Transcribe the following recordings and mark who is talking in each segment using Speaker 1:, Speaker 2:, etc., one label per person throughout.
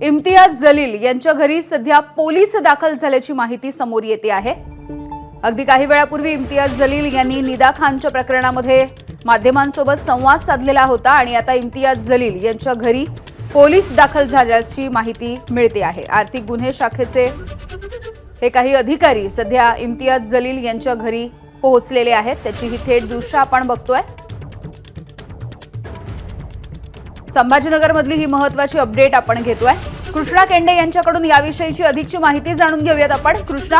Speaker 1: इम्तियाज जलील यांच्या घरी सध्या पोलीस दाखल झाल्याची माहिती समोर येते आहे। अगदी काही वेळापूर्वी इम्तियाज जलील यांनी निदा खानच्या प्रकरणामध्ये माध्यमांसोबत संवाद साधलेला होता आणि आता इम्तियाज जलील यांच्या घरी पोलीस दाखल झाल्याची माहिती मिळते आहे। आर्थिक गुन्हे शाखेचे हे काही अधिकारी सध्या इम्तियाज जलील यांच्या घरी पोहोचलेले आहेत। त्याची ही थेट दृश्य आपण बघतोय। संभाजीनगर मधली ही महत्त्वाची अपडेट आपण घेतोय। कृष्णा केंडे यांच्याकडून याविषयीची अधिकची माहिती जाणून घेऊयात आपण। कृष्णा,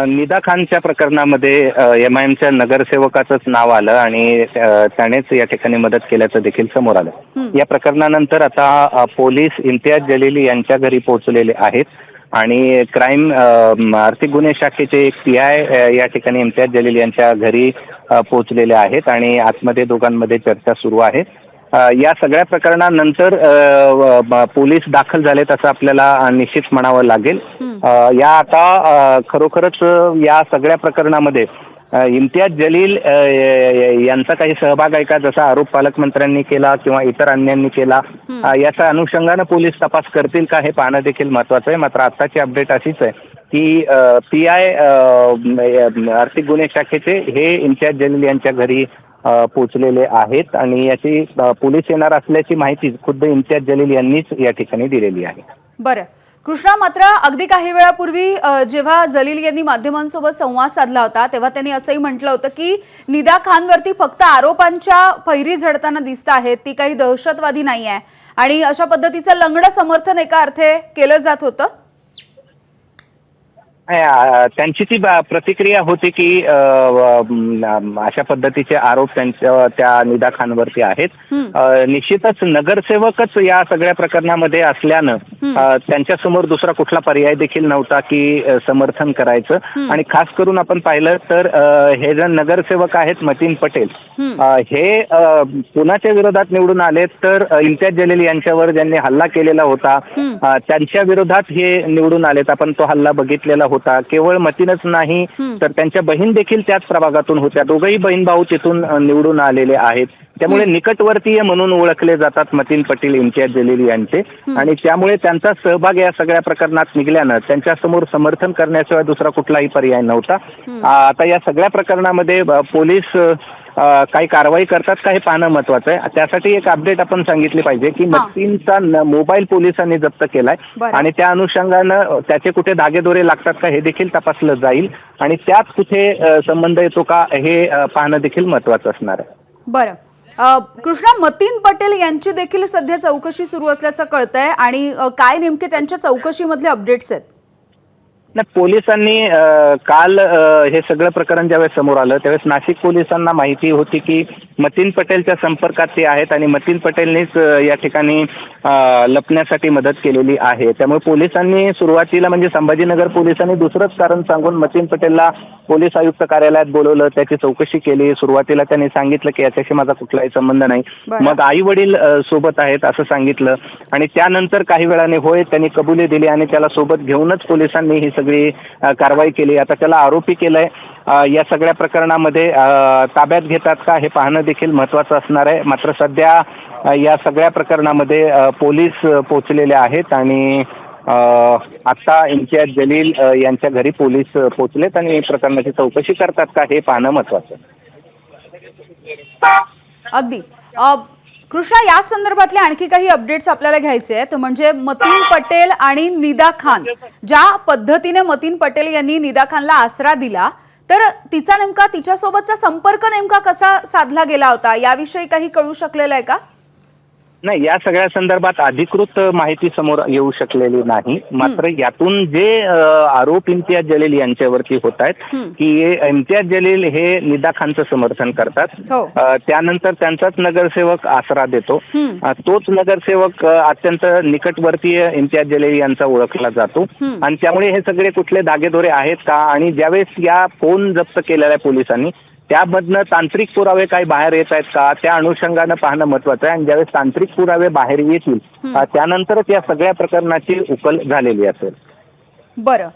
Speaker 2: निदा खानच्या प्रकरणामध्ये एमआयएमच्या नगरसेवकाचंच नाव आलं आणि त्यानेच या ठिकाणी मदत केल्याचं देखील समोर आलं। या प्रकरणानंतर आता पोलीस इम्तियाज जलील यांच्या घरी पोहोचलेले आहेत आणि क्राईम आर्थिक गुन्हे शाखेचे एक PI या ठिकाणी इम्तियाज जलील यांच्या घरी पोहोचलेले आहेत आणि आतमध्ये दोघांमध्ये चर्चा सुरू आहे। या सगळ्या प्रकरणानंतर पोलीस दाखल झालेत असं आपल्याला निश्चित म्हणावं लागेल। या आता खरोखरच या सगळ्या प्रकरणामध्ये इम्तियाज जलील यांचा काही सहभाग आहे का, जसा आरोप पालकमंत्र्यांनी केला किंवा इतर अन्यांनी केला, याच्या अनुषंगानं पोलीस तपास करतील का हे पाहणं देखील महत्वाचं आहे। मात्र आताची अपडेट अशीच आहे की PI आर्थिक गुन्हे शाखेचे हे इम्तियाज जलील यांच्या घरी पोहोचलेले आहेत आणि याची पोलीस येणार असल्याची माहिती खुद्द इम्तियाज जलील यांनीच या ठिकाणी दिलेली आहे।
Speaker 1: बरं कृष्णा, मात्र अगदी काही वेळापूर्वी जेव्हा जलील यांनी माध्यमांसोबत संवाद साधला होता तेव्हा त्यांनी असंही म्हटलं होतं की निदा खानवरती फक्त आरोपांच्या फैरी झडताना दिसत आहेत, ती काही दहशतवादी नाही आहे आणि अशा पद्धतीचं लंगडं समर्थन एका अर्थे केलं जात होतं।
Speaker 2: त्यांची ती प्रतिक्रिया होती की अशा पद्धतीचे आरोप त्या निदा खानवरती आहेत। निश्चितच नगरसेवकच या सगळ्या प्रकरणामध्ये असल्यानं त्यांच्यासमोर दुसरा कुठला पर्याय देखील नव्हता की समर्थन करायचं। आणि खास करून आपण पाहिलं तर हे जे नगरसेवक आहेत मतीन पटेल, हे कुणाच्या विरोधात निवडून आले तर इम्तियाज जलील यांच्यावर ज्यांनी हल्ला केलेला होता त्यांच्या विरोधात हे निवडून आलेत। आपण तो हल्ला बघितलेला होता। केवळ मतीनच नाही तर त्यांच्या बहीण देखील त्याच प्रभागातून होत्या, दोघंही बहीण भाऊ तिथून निवडून आलेले आहेत। त्यामुळे निकटवर्तीय म्हणून ओळखले जातात मतीन पटेल इम्तियाज जलील यांचे आणि त्यामुळे त्यांचा सहभाग या सगळ्या प्रकरणात निघाल्यानं त्यांच्यासमोर समर्थन करण्याशिवाय दुसरा कुठलाही पर्याय नव्हता। आता या सगळ्या प्रकरणामध्ये पोलीस काही कारवाई करतात का हे पाहणं महत्वाचं आहे। त्यासाठी एक अपडेट आपण सांगितली पाहिजे की मतीनचा मोबाईल पोलिसांनी जप्त केलाय आणि त्या अनुषंगानं त्याचे कुठे धागेदोरे लागतात का हे देखील तपासलं जाईल आणि त्यात कुठे संबंध येतो का हे पाहणं देखील महत्वाचं असणार आहे।
Speaker 1: बरं कृष्णा, मतीन पटेल यांची देखील सध्या चौकशी सुरू असल्याचं कळतंय आणि काय नेमके त्यांच्या चौकशीमधले अपडेट्स आहेत?
Speaker 2: पोलिसांनी काल हे सगळं प्रकरण ज्यावेळेस समोर आलं त्यावेळेस नाशिक पोलिसांना माहिती होती की मतीन पटेलच्या संपर्कात ते आहेत आणि मतीन पटेलनेच या ठिकाणी लपण्यासाठी मदत केलेली आहे। त्यामुळे पोलिसांनी सुरुवातीला म्हणजे संभाजीनगर पोलिसांनी दुसरंच कारण सांगून मतीन पटेलला पोलीस आयुक्त कार्यालयात बोलवलं, त्याची चौकशी केली। सुरुवातीला त्यांनी सांगितलं की याच्याशी माझा कुठलाही संबंध नाही, मग आई वडील सोबत आहेत असं सांगितलं आणि त्यानंतर काही वेळाने होय त्यांनी कबुली दिली आणि त्याला सोबत घेऊनच पोलिसांनी ही सगळी कारवाई केली। आता त्याला आरोपी केलंय। या सगळ्या प्रकरणामध्ये ताब्यात घेतात का हे पाहणं देखील महत्वाचं असणार आहे। मात्र सध्या या सगळ्या प्रकरणामध्ये पोलीस पोहोचलेले आहेत आणि आता इम्तियाज जलील यांच्या घरी पोलीस पोहोचलेत आणि प्रकरणाची चौकशी करतात का हे पाहणं महत्वाचं आहे।
Speaker 1: अगदी कृष्णा, या संदर्भातले आणखी काही अपडेट्स आपल्याला घ्यायचे आहेत। म्हणजे मतीन पटेल आणि निदा खान, ज्या पद्धतीने मतीन पटेल यांनी निदा खानला आसरा दिला तर तिचा नेमका तिच्यासोबतचा संपर्क नेमका कसा साधला गेला होता याविषयी काही कळू शकलेलं आहे का?
Speaker 2: नाही, या सगळ्या संदर्भात अधिकृत माहिती समोर येऊ शकलेली नाही। मात्र यातून जे आरोप इम्तियाज जलील यांच्यावरती होत आहेत की इम्तियाज जलील हे निदा खानचं समर्थन करतात, त्यानंतर त्यांचाच नगरसेवक आसरा देतो, तोच नगरसेवक अत्यंत निकटवर्तीय इम्तियाज जलील यांचा ओळखला जातो आणि त्यामुळे हे सगळे कुठले धागेदोरे आहेत का आणि ज्यावेळेस या फोन जप्त केलेला आहे पोलिसांनी त्यामधनं तांत्रिक पुरावे काही बाहेर येत आहेत का त्या अनुषंगानं पाहणं महत्वाचं आहे आणि ज्यावेळेस तांत्रिक पुरावे बाहेर येतील त्यानंतरच या सगळ्या प्रकरणाची उकल झालेली असेल।
Speaker 1: बरं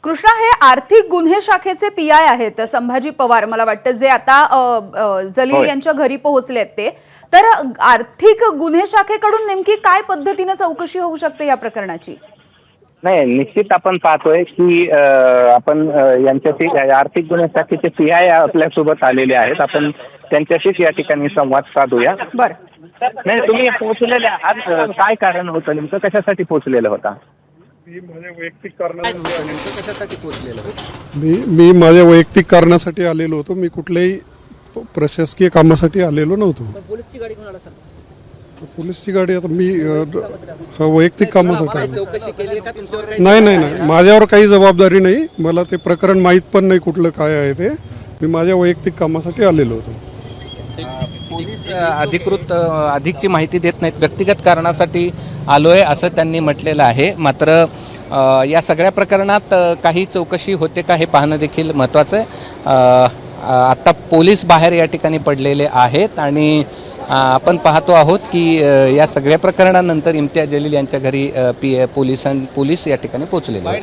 Speaker 1: कृष्णा, हे आर्थिक गुन्हे शाखेचे PI आहेत संभाजी पवार, मला वाटतं जे आता जलील यांच्या घरी पोहोचलेत ते, तर आर्थिक गुन्हे शाखेकडून नेमकी काय पद्धतीने चौकशी होऊ शकते या प्रकरणाची?
Speaker 2: नाही, निश्चित आपण पाहतोय की आपण यांच्याशी आर्थिक गुन्हे शाखेचे CI आपल्यासोबत आलेले आहेत. आपण त्यांच्याशीच या ठिकाणी संवाद साधूया.
Speaker 1: बरं.
Speaker 2: नाही, तुम्ही पोहोचलेले आहात, काय कारण होतं नेमकं, कशासाठी पोहोचलेलं होता?
Speaker 3: मी माझ्या वैयक्तिक कारणासाठी आलेलो होतो. मी कुठल्याही प्रशासकीय कामासाठी आलेलो नव्हतो. पोलीसची गाडी आता मी वैयक्तिक कामासाठी आलो. नाही, माझ्यावर काही जबाबदारी नाही. मला ते प्रकरण माहीत पण नाही कुठलं काय आहे ते. मी माझ्या वैयक्तिक कामासाठी आलेलो होतो.
Speaker 4: पोलीस अधिकची माहिती देत नाहीत, व्यक्तिगत कारणासाठी आलोय असं त्यांनी म्हटलेलं आहे. मात्र या सगळ्या प्रकरणात काही चौकशी होते का हे पाहणं देखील महत्त्वाचं आहे. आत्ता पोलीस बाहेर या ठिकाणी पडलेले आहेत आणि आपण पाहतो आहोत की या सगळ्या प्रकरणानंतर इम्तियाज जलील यांच्या घरी पोलीस या ठिकाणी पोहोचलेले आहेत.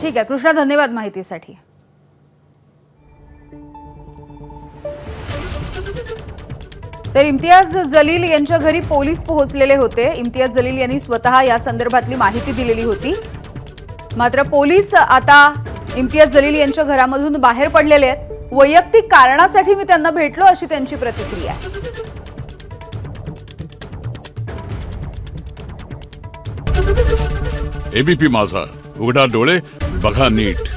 Speaker 1: ठीक आहे कृष्णा, धन्यवाद माहितीसाठी. तर इम्तियाज जलील यांच्या घरी पोलीस पोहोचलेले होते. इम्तियाज जलील यांनी स्वतः या संदर्भातली माहिती दिलेली होती. मात्र पोलीस आता इम्तियाज जलील यांच्या घरामधून बाहेर पडलेले आहेत. वैयक्तिक कारणासाठी मी त्यांना भेटलो अशी त्यांची प्रतिक्रिया आहे.
Speaker 5: एबीपी माझा, उघडा डोळे बघा नीट.